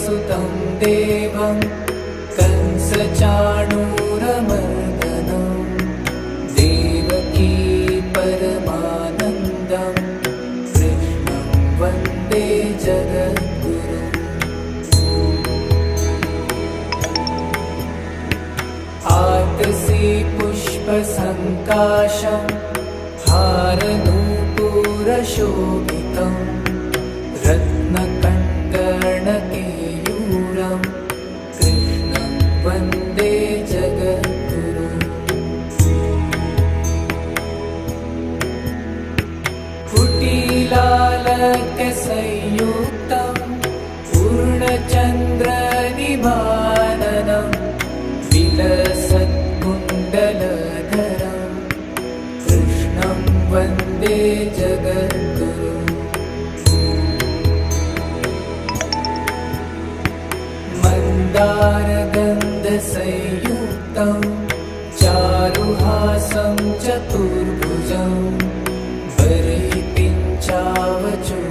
वसुदेवसुतं देवं कंसचाणूरमर्दनं देवकी परमानन्दं कृष्णं वन्दे जगद्गुरुम्। आतसी पुष्पसङ्काशं हारनूपुरशोभितं रत्नकङ्कणकेयूरं कृष्णं वन्दे जगद्गुरुम्। कुटिलालकसंयुक्तं पूर्णचन्द्रनिभाननं विलसत्कुण्डलधरं कृष्णं वन्दे जगद्गुरुम्। मन्दारगन्धसंयुक्तं चारुहासं चतुर्भुजं बर्हिपिञ्चावचूर्णं